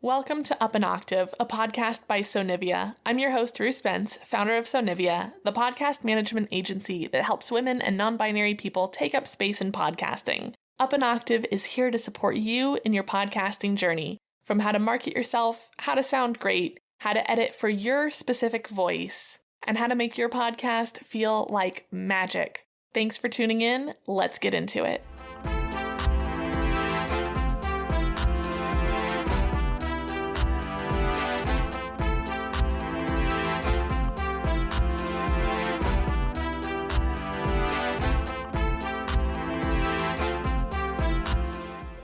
Welcome to Up an Octave, a podcast by Sonivia. I'm your host, Ruth Spence, founder of Sonivia, the podcast management agency that helps women and non-binary people take up space in podcasting. Up an Octave is here to support you in your podcasting journey, from how to market yourself, how to sound great, how to edit for your specific voice, and how to make your podcast feel like magic. Thanks for tuning in. Let's get into it.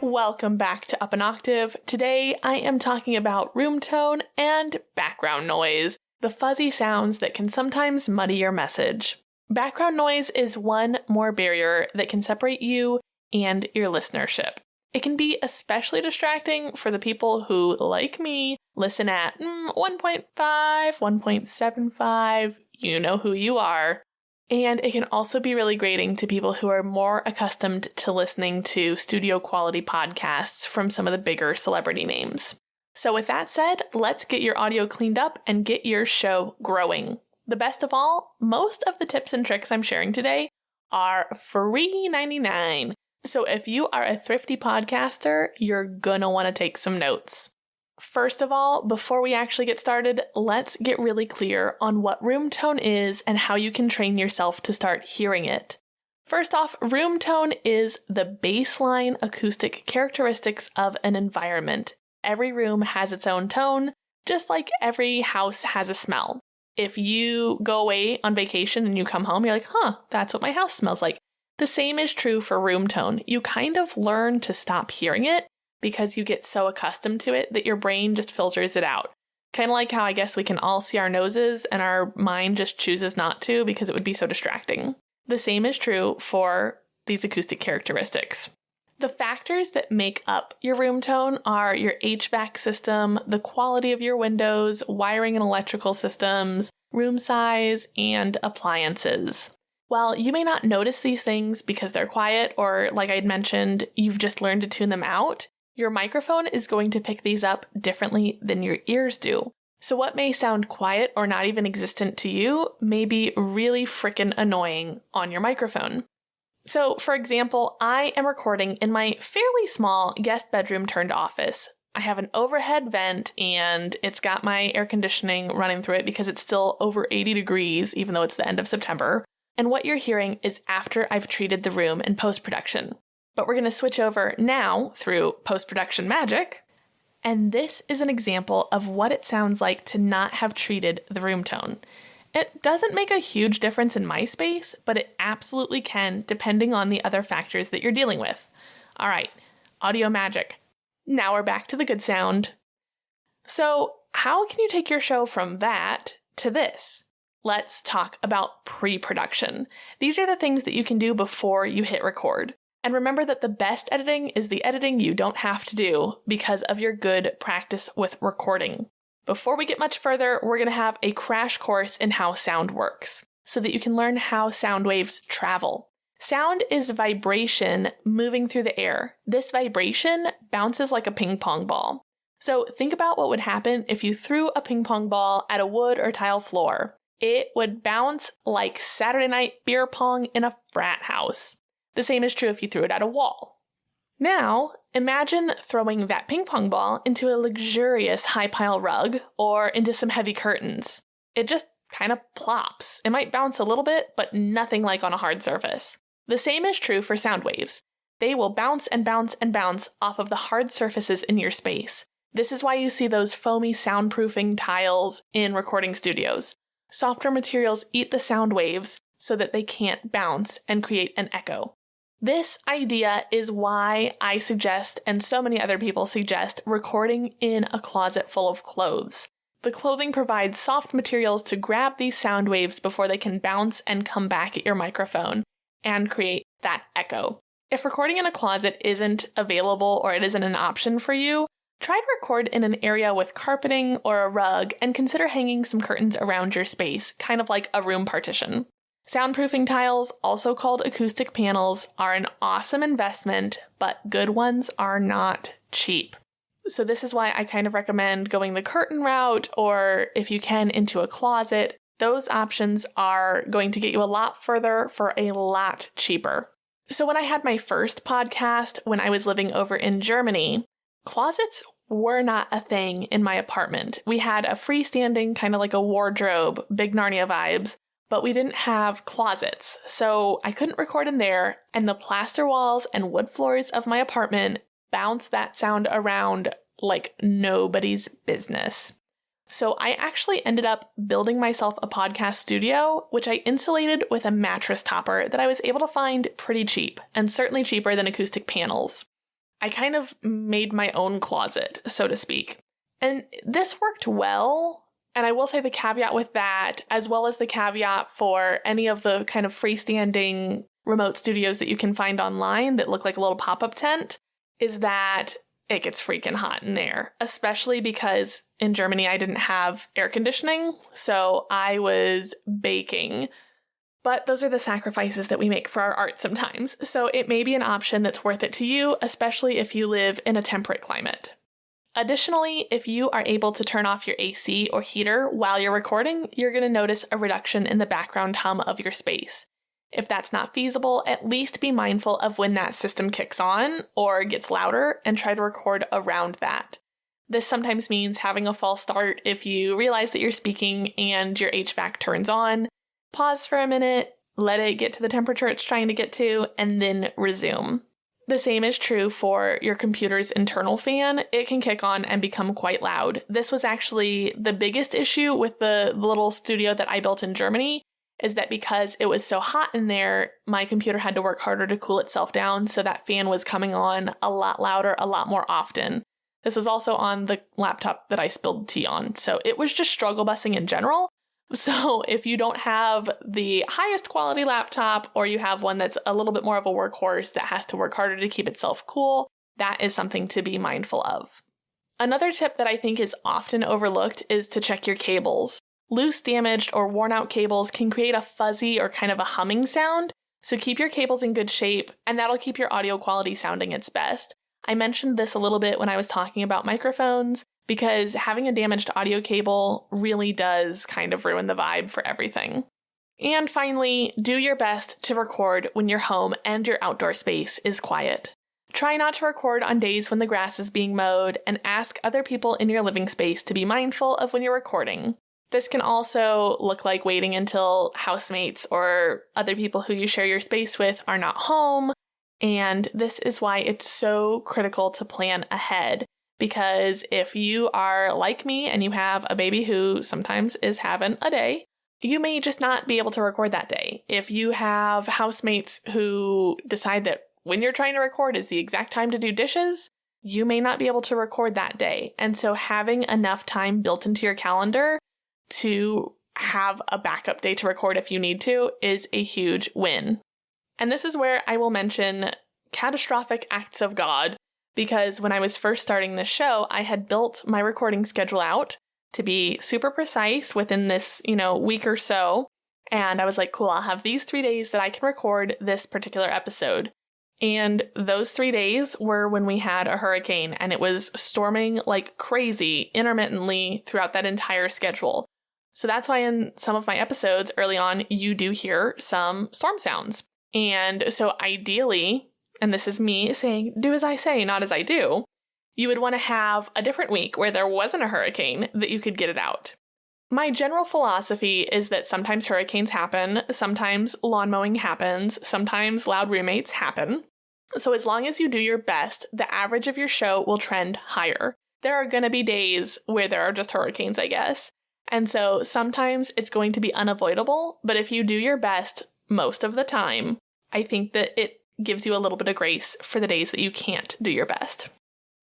Welcome back to Up an Octave. Today I am talking about room tone and background noise, the fuzzy sounds that can sometimes muddy your message. Background noise is one more barrier that can separate you and your listenership. It can be especially distracting for the people who, like me, listen at 1.5, 1.75, you know who you are. And it can also be really grating to people who are more accustomed to listening to studio quality podcasts from some of the bigger celebrity names. So with that said, let's get your audio cleaned up and get your show growing. The best of all, most of the tips and tricks I'm sharing today are free 99. So if you are a thrifty podcaster, you're gonna want to take some notes. First of all, before we actually get started, let's get really clear on what room tone is and how you can train yourself to start hearing it. First off, room tone is the baseline acoustic characteristics of an environment. Every room has its own tone, just like every house has a smell. If you go away on vacation and you come home, you're like, that's what my house smells like. The same is true for room tone. You kind of learn to stop hearing it because you get so accustomed to it that your brain just filters it out. Kind of like how I guess we can all see our noses and our mind just chooses not to because it would be so distracting. The same is true for these acoustic characteristics. The factors that make up your room tone are your HVAC system, the quality of your windows, wiring and electrical systems, room size, and appliances. While you may not notice these things because they're quiet or, like I'd mentioned, you've just learned to tune them out, your microphone is going to pick these up differently than your ears do. So what may sound quiet or not even existent to you may be really frickin' annoying on your microphone. So, for example, I am recording in my fairly small guest bedroom turned office. I have an overhead vent and it's got my air conditioning running through it because it's still over 80 degrees, even though it's the end of September. And what you're hearing is after I've treated the room in post-production. But we're going to switch over now through post-production magic. And this is an example of what it sounds like to not have treated the room tone. It doesn't make a huge difference in my space, but it absolutely can depending on the other factors that you're dealing with. All right, audio magic. Now we're back to the good sound. So how can you take your show from that to this? Let's talk about pre-production. These are the things that you can do before you hit record. And remember that the best editing is the editing you don't have to do because of your good practice with recording. Before we get much further, we're going to have a crash course in how sound works so that you can learn how sound waves travel. Sound is vibration moving through the air. This vibration bounces like a ping pong ball. So think about what would happen if you threw a ping pong ball at a wood or tile floor. It would bounce like Saturday night beer pong in a frat house. The same is true if you threw it at a wall. Now, imagine throwing that ping pong ball into a luxurious high pile rug or into some heavy curtains. It just kind of plops. It might bounce a little bit, but nothing like on a hard surface. The same is true for sound waves. They will bounce and bounce and bounce off of the hard surfaces in your space. This is why you see those foamy soundproofing tiles in recording studios. Softer materials eat the sound waves so that they can't bounce and create an echo. This idea is why I suggest, and so many other people suggest, recording in a closet full of clothes. The clothing provides soft materials to grab these sound waves before they can bounce and come back at your microphone and create that echo. If recording in a closet isn't available or it isn't an option for you, try to record in an area with carpeting or a rug and consider hanging some curtains around your space, kind of like a room partition. Soundproofing tiles, also called acoustic panels, are an awesome investment, but good ones are not cheap. So this is why I kind of recommend going the curtain route, or if you can, into a closet. Those options are going to get you a lot further for a lot cheaper. So when I had my first podcast, when I was living over in Germany, closets were not a thing in my apartment. We had a freestanding, kind of like a wardrobe, big Narnia vibes, but we didn't have closets. So I couldn't record in there, and the plaster walls and wood floors of my apartment bounced that sound around like nobody's business. So I actually ended up building myself a podcast studio, which I insulated with a mattress topper that I was able to find pretty cheap, and certainly cheaper than acoustic panels. I kind of made my own closet, so to speak. And this worked well. And I will say the caveat with that, as well as the caveat for any of the kind of freestanding remote studios that you can find online that look like a little pop-up tent, is that it gets freaking hot in there, especially because in Germany I didn't have air conditioning, so I was baking. But those are the sacrifices that we make for our art sometimes, so it may be an option that's worth it to you, especially if you live in a temperate climate. Additionally, if you are able to turn off your AC or heater while you're recording, you're going to notice a reduction in the background hum of your space. If that's not feasible, at least be mindful of when that system kicks on or gets louder and try to record around that. This sometimes means having a false start if you realize that you're speaking and your HVAC turns on. Pause for a minute, let it get to the temperature it's trying to get to, and then resume. The same is true for your computer's internal fan. It can kick on and become quite loud. This was actually the biggest issue with the little studio that I built in Germany, is that because it was so hot in there, my computer had to work harder to cool itself down, so that fan was coming on a lot louder, a lot more often. This was also on the laptop that I spilled tea on, so it was just struggle busing in general. So if you don't have the highest quality laptop, or you have one that's a little bit more of a workhorse that has to work harder to keep itself cool, that is something to be mindful of. Another tip that I think is often overlooked is to check your cables. Loose, damaged, or worn out cables can create a fuzzy or kind of a humming sound, so keep your cables in good shape, and that'll keep your audio quality sounding its best. I mentioned this a little bit when I was talking about microphones, because having a damaged audio cable really does kind of ruin the vibe for everything. And finally, do your best to record when your home and your outdoor space is quiet. Try not to record on days when the grass is being mowed, and ask other people in your living space to be mindful of when you're recording. This can also look like waiting until housemates or other people who you share your space with are not home, and this is why it's so critical to plan ahead. Because if you are like me and you have a baby who sometimes is having a day, you may just not be able to record that day. If you have housemates who decide that when you're trying to record is the exact time to do dishes, you may not be able to record that day. And so having enough time built into your calendar to have a backup day to record if you need to is a huge win. And this is where I will mention catastrophic acts of God, because when I was first starting this show, I had built my recording schedule out to be super precise within this, week or so. And I was like, cool, I'll have these 3 days that I can record this particular episode. And those 3 days were when we had a hurricane, and it was storming like crazy intermittently throughout that entire schedule. So that's why in some of my episodes early on, you do hear some storm sounds. And so ideally, and this is me saying, do as I say, not as I do, you would want to have a different week where there wasn't a hurricane that you could get it out. My general philosophy is that sometimes hurricanes happen, sometimes lawn mowing happens, sometimes loud roommates happen. So as long as you do your best, the average of your show will trend higher. There are going to be days where there are just hurricanes, I guess. And so sometimes it's going to be unavoidable, but if you do your best most of the time, I think that it gives you a little bit of grace for the days that you can't do your best.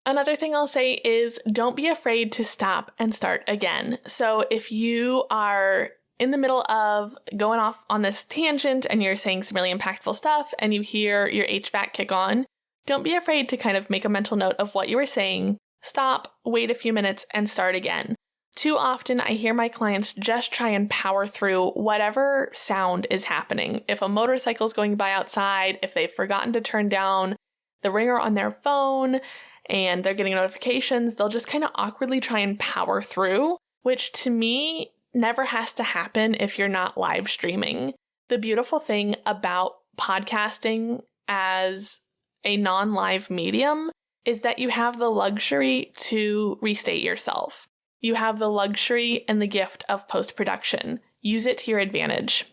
Another thing I'll say is don't be afraid to stop and start again. So if you are in the middle of going off on this tangent and you're saying some really impactful stuff and you hear your HVAC kick on, don't be afraid to kind of make a mental note of what you were saying, stop, wait a few minutes, and start again. Too often, I hear my clients just try and power through whatever sound is happening. If a motorcycle is going by outside, if they've forgotten to turn down the ringer on their phone, and they're getting notifications, they'll just kind of awkwardly try and power through, which to me never has to happen if you're not live streaming. The beautiful thing about podcasting as a non-live medium is that you have the luxury to restate yourself. You have the luxury and the gift of post-production. Use it to your advantage.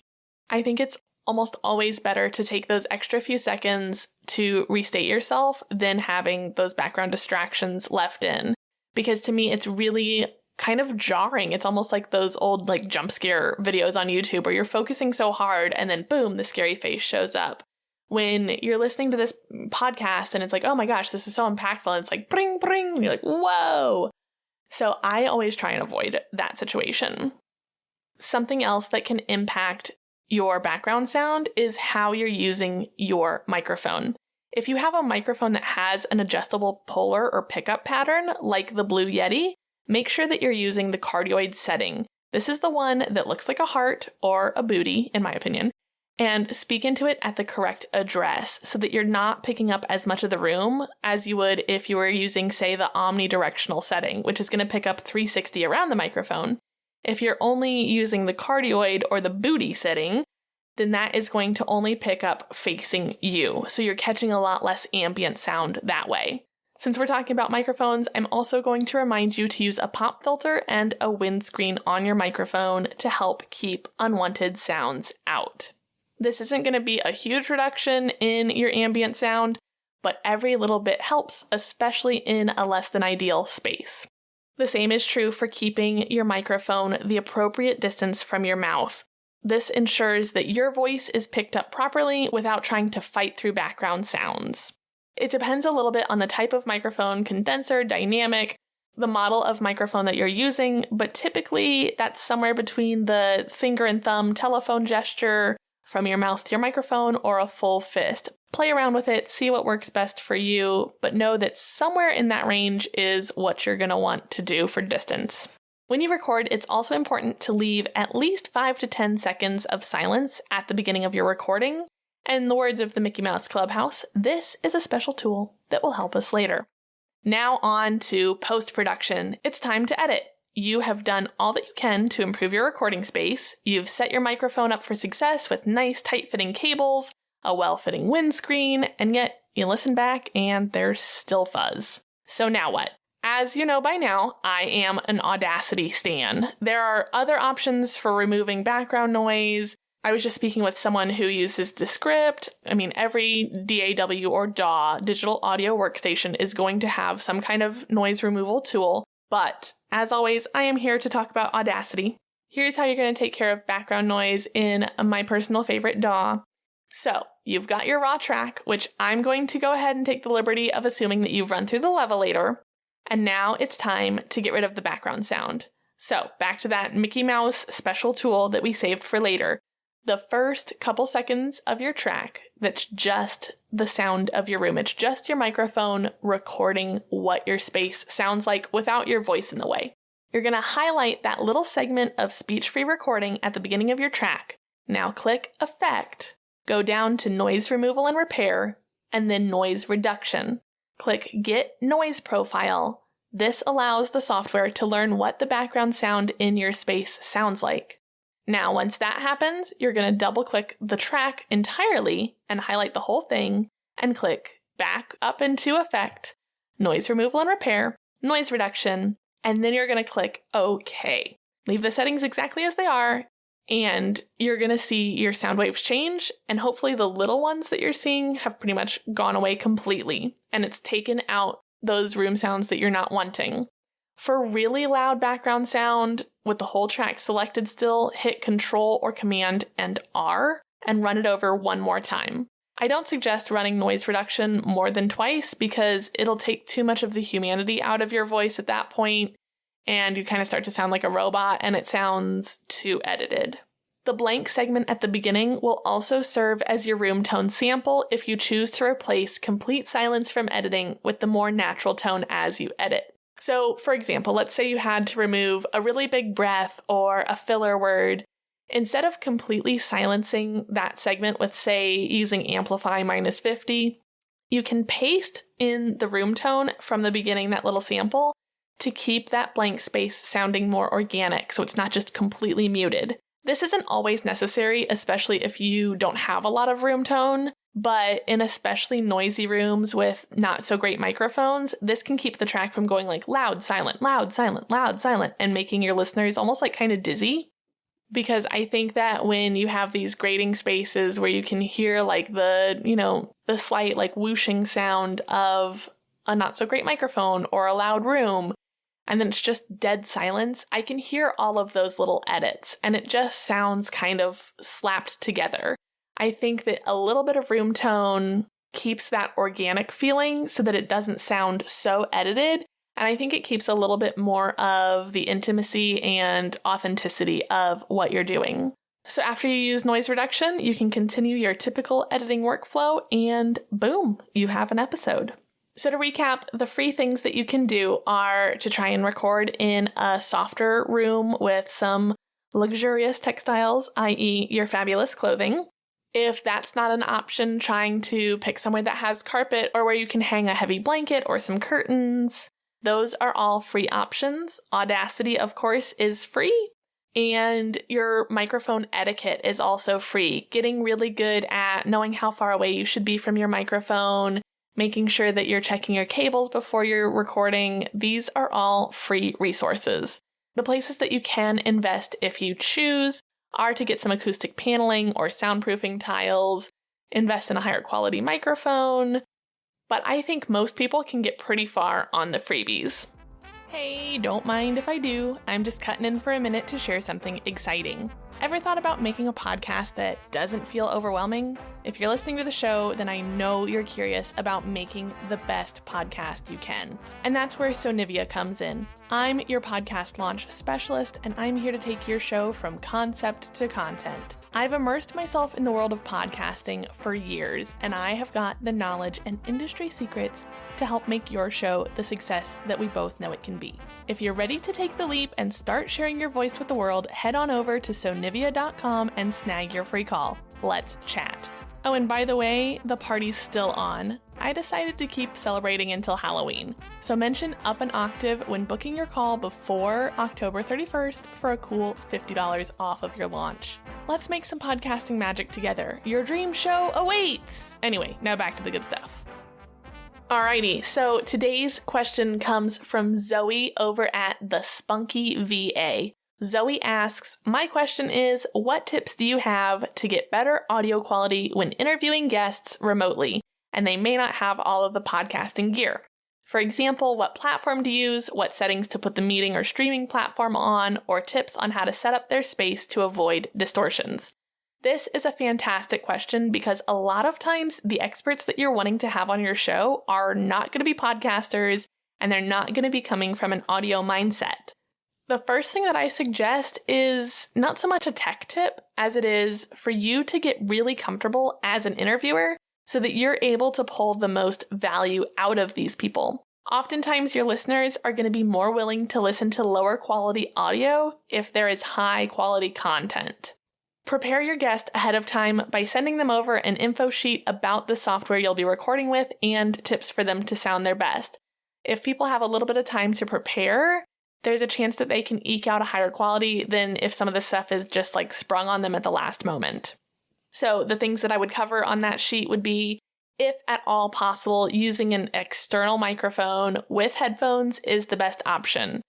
I think it's almost always better to take those extra few seconds to restate yourself than having those background distractions left in. Because to me, it's really kind of jarring. It's almost like those old jump scare videos on YouTube where you're focusing so hard and then boom, the scary face shows up. When you're listening to this podcast and it's like, oh my gosh, this is so impactful. And it's like, bring, bring. And you're like, whoa. So I always try and avoid that situation. Something else that can impact your background sound is how you're using your microphone. If you have a microphone that has an adjustable polar or pickup pattern, like the Blue Yeti, make sure that you're using the cardioid setting. This is the one that looks like a heart or a booty, in my opinion, and speak into it at the correct address so that you're not picking up as much of the room as you would if you were using, say, the omnidirectional setting, which is going to pick up 360 around the microphone. If you're only using the cardioid or the booty setting, then that is going to only pick up facing you. So you're catching a lot less ambient sound that way. Since we're talking about microphones, I'm also going to remind you to use a pop filter and a windscreen on your microphone to help keep unwanted sounds out. This isn't going to be a huge reduction in your ambient sound, but every little bit helps, especially in a less than ideal space. The same is true for keeping your microphone the appropriate distance from your mouth. This ensures that your voice is picked up properly without trying to fight through background sounds. It depends a little bit on the type of microphone, condenser, dynamic, the model of microphone that you're using, but typically that's somewhere between the finger and thumb telephone gesture from your mouth to your microphone or a full fist. Play around with it, see what works best for you, but know that somewhere in that range is what you're going to want to do for distance. When you record, it's also important to leave at least 5 to 10 seconds of silence at the beginning of your recording. And in the words of the Mickey Mouse Clubhouse, this is a special tool that will help us later. Now on to post-production. It's time to edit. You have done all that you can to improve your recording space. You've set your microphone up for success with nice tight-fitting cables, a well-fitting windscreen, and yet you listen back and there's still fuzz. So now what? As you know by now, I am an Audacity stan. There are other options for removing background noise. I was just speaking with someone who uses Descript. Every DAW or DAW, digital audio workstation, is going to have some kind of noise removal tool. But as always, I am here to talk about Audacity. Here's how you're going to take care of background noise in my personal favorite DAW. So you've got your raw track, which I'm going to go ahead and take the liberty of assuming that you've run through the levelator. And now it's time to get rid of the background sound. So back to that Mickey Mouse special tool that we saved for later. The first couple seconds of your track, that's just the sound of your room. It's just your microphone recording what your space sounds like without your voice in the way. You're going to highlight that little segment of speech-free recording at the beginning of your track. Now click Effect, go down to Noise Removal and Repair, and then Noise Reduction. Click Get Noise Profile. This allows the software to learn what the background sound in your space sounds like. Now, once that happens, you're going to double-click the track entirely and highlight the whole thing and click back up into Effect, Noise Removal and Repair, Noise Reduction, and then you're going to click OK. Leave the settings exactly as they are, and you're going to see your sound waves change, and hopefully the little ones that you're seeing have pretty much gone away completely, and it's taken out those room sounds that you're not wanting. For really loud background sound, with the whole track selected still, hit Control or Command and R and run it over one more time. I don't suggest running noise reduction more than twice because it'll take too much of the humanity out of your voice at that point, and you kind of start to sound like a robot and it sounds too edited. The blank segment at the beginning will also serve as your room tone sample if you choose to replace complete silence from editing with the more natural tone as you edit. So, for example, let's say you had to remove a really big breath or a filler word. Instead of completely silencing that segment with, say, using Amplify -50, You can paste in the room tone from the beginning, that little sample, to keep that blank space sounding more organic, so it's not just completely muted. This isn't always necessary, especially if you don't have a lot of room tone, but in especially noisy rooms with not so great microphones, this can keep the track from going like loud, silent, loud, silent, loud, silent, and making your listeners almost like kind of dizzy. Because I think that when you have these grating spaces where you can hear like the slight like whooshing sound of a not so great microphone or a loud room, and then it's just dead silence, I can hear all of those little edits, and it just sounds kind of slapped together. I think that a little bit of room tone keeps that organic feeling so that it doesn't sound so edited, and I think it keeps a little bit more of the intimacy and authenticity of what you're doing. So after you use noise reduction, you can continue your typical editing workflow, and boom, you have an episode. So to recap, the free things that you can do are to try and record in a softer room with some luxurious textiles, i.e. your fabulous clothing. If that's not an option, trying to pick somewhere that has carpet or where you can hang a heavy blanket or some curtains. Those are all free options. Audacity, of course, is free. And your microphone etiquette is also free. Getting really good at knowing how far away you should be from your microphone, making sure that you're checking your cables before you're recording. These are all free resources. The places that you can invest if you choose are to get some acoustic paneling or soundproofing tiles, invest in a higher quality microphone, but I think most people can get pretty far on the freebies. Hey, don't mind if I do. I'm just cutting in for a minute to share something exciting. Ever thought about making a podcast that doesn't feel overwhelming? If you're listening to the show, then I know you're curious about making the best podcast you can. And that's where Sonivia comes in. I'm your podcast launch specialist, and I'm here to take your show from concept to content. I've immersed myself in the world of podcasting for years, and I have got the knowledge and industry secrets to help make your show the success that we both know it can be. If you're ready to take the leap and start sharing your voice with the world, head on over to sonivia.com and snag your free call. Let's chat. Oh, and by the way, the party's still on. I decided to keep celebrating until Halloween. So mention Up an Octave when booking your call before October 31st for a cool $50 off of your launch. Let's make some podcasting magic together. Your dream show awaits! Anyway, now back to the good stuff. Alrighty, so today's question comes from Zoe over at the Spunky VA. Zoe asks, my question is, what tips do you have to get better audio quality when interviewing guests remotely, and they may not have all of the podcasting gear? For example, what platform to use, what settings to put the meeting or streaming platform on, or tips on how to set up their space to avoid distortions. This is a fantastic question because a lot of times the experts that you're wanting to have on your show are not going to be podcasters, and they're not going to be coming from an audio mindset. The first thing that I suggest is not so much a tech tip as it is for you to get really comfortable as an interviewer so that you're able to pull the most value out of these people. Oftentimes, your listeners are going to be more willing to listen to lower quality audio if there is high quality content. Prepare your guest ahead of time by sending them over an info sheet about the software you'll be recording with and tips for them to sound their best. If people have a little bit of time to prepare, there's a chance that they can eke out a higher quality than if some of the stuff is just like sprung on them at the last moment. So the things that I would cover on that sheet would be, if at all possible, using an external microphone with headphones is the best option.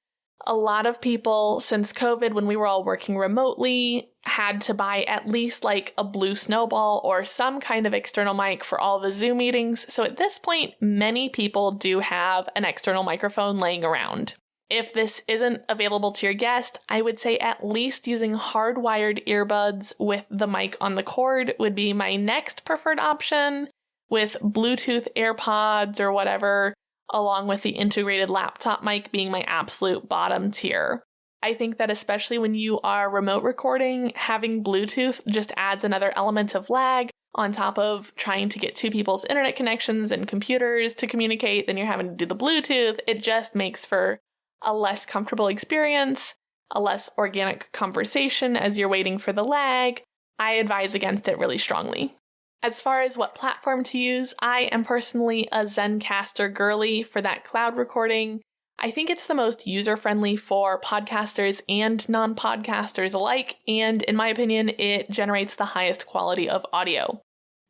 A lot of people since COVID, when we were all working remotely, had to buy at least like a Blue Snowball or some kind of external mic for all the Zoom meetings. So at this point, many people do have an external microphone laying around. If this isn't available to your guest, I would say at least using hardwired earbuds with the mic on the cord would be my next preferred option, with Bluetooth AirPods or whatever, along with the integrated laptop mic being my absolute bottom tier. I think that especially when you are remote recording, having Bluetooth just adds another element of lag on top of trying to get two people's internet connections and computers to communicate. Then you're having to do the Bluetooth. It just makes for a less comfortable experience, a less organic conversation as you're waiting for the lag. I advise against it really strongly. As far as what platform to use, I am personally a Zencastr girly for that cloud recording. I think it's the most user-friendly for podcasters and non-podcasters alike, and in my opinion, it generates the highest quality of audio.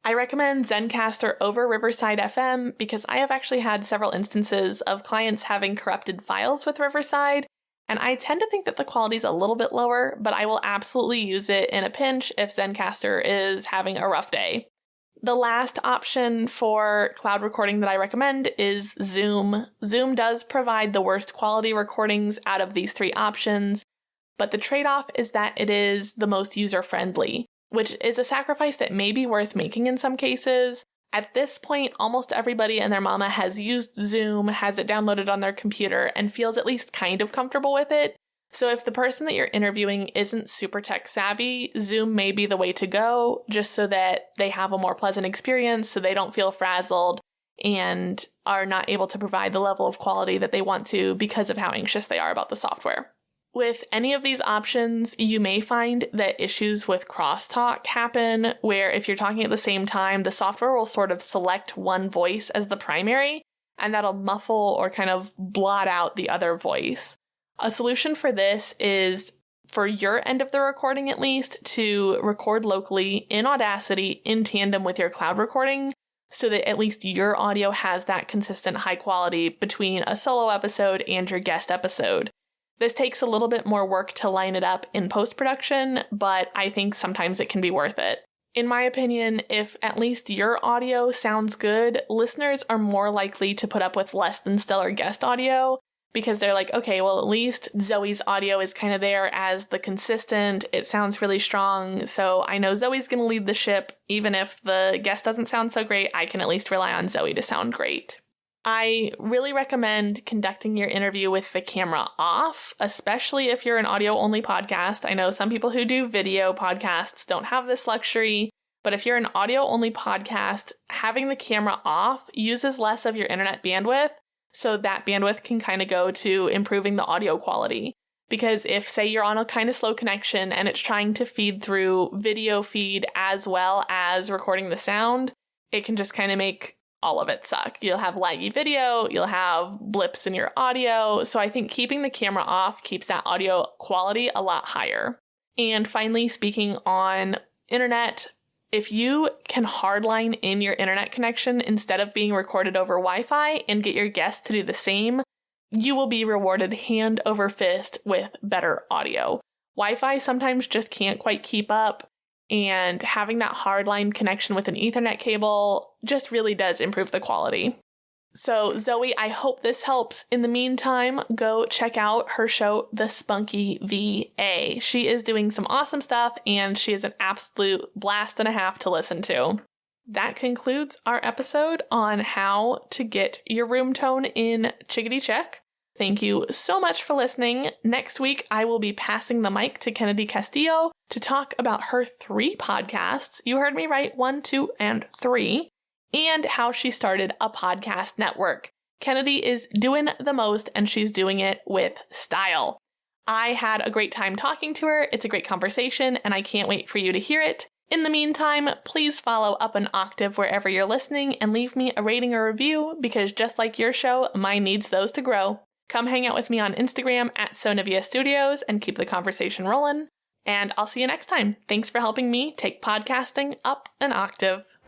I recommend Zencastr over Riverside FM because I have actually had several instances of clients having corrupted files with Riverside, and I tend to think that the quality is a little bit lower, but I will absolutely use it in a pinch if Zencastr is having a rough day. The last option for cloud recording that I recommend is Zoom. Zoom does provide the worst quality recordings out of these three options, but the trade-off is that it is the most user-friendly, which is a sacrifice that may be worth making in some cases. At this point, almost everybody and their mama has used Zoom, has it downloaded on their computer, and feels at least kind of comfortable with it. So if the person that you're interviewing isn't super tech savvy, Zoom may be the way to go, just so that they have a more pleasant experience, so they don't feel frazzled and are not able to provide the level of quality that they want to because of how anxious they are about the software. With any of these options, you may find that issues with crosstalk happen, where if you're talking at the same time, the software will sort of select one voice as the primary, and that'll muffle or kind of blot out the other voice. A solution for this is, for your end of the recording at least, to record locally in Audacity in tandem with your cloud recording, so that at least your audio has that consistent high quality between a solo episode and your guest episode. This takes a little bit more work to line it up in post-production, but I think sometimes it can be worth it. In my opinion, if at least your audio sounds good, listeners are more likely to put up with less than stellar guest audio, because they're like, okay, well, at least Zoe's audio is kind of there as the consistent, it sounds really strong, so I know Zoe's going to lead the ship. Even if the guest doesn't sound so great, I can at least rely on Zoe to sound great. I really recommend conducting your interview with the camera off, especially if you're an audio-only podcast. I know some people who do video podcasts don't have this luxury, but if you're an audio-only podcast, having the camera off uses less of your internet bandwidth, so that bandwidth can kind of go to improving the audio quality. Because if, say, you're on a kind of slow connection and it's trying to feed through video feed as well as recording the sound, it can just kind of make all of it suck. You'll have laggy video, you'll have blips in your audio. So I think keeping the camera off keeps that audio quality a lot higher. And finally, speaking on internet, if you can hardline in your internet connection instead of being recorded over Wi-Fi and get your guests to do the same, you will be rewarded hand over fist with better audio. Wi-Fi sometimes just can't quite keep up, and having that hardline connection with an Ethernet cable just really does improve the quality. So Zoe, I hope this helps. In the meantime, go check out her show, The Spunky VA. She is doing some awesome stuff, and she is an absolute blast and a half to listen to. That concludes our episode on how to get your room tone in Chickadee Check. Thank you so much for listening. Next week, I will be passing the mic to Kennedy Castillo to talk about her 3 podcasts. You heard me right, 1, 2, and 3. And how she started a podcast network. Kennedy is doing the most, and she's doing it with style. I had a great time talking to her. It's a great conversation, and I can't wait for you to hear it. In the meantime, please follow Up an Octave wherever you're listening and leave me a rating or review, because just like your show, mine needs those to grow. Come hang out with me on Instagram at Sonavia Studios and keep the conversation rolling. And I'll see you next time. Thanks for helping me take podcasting up an octave.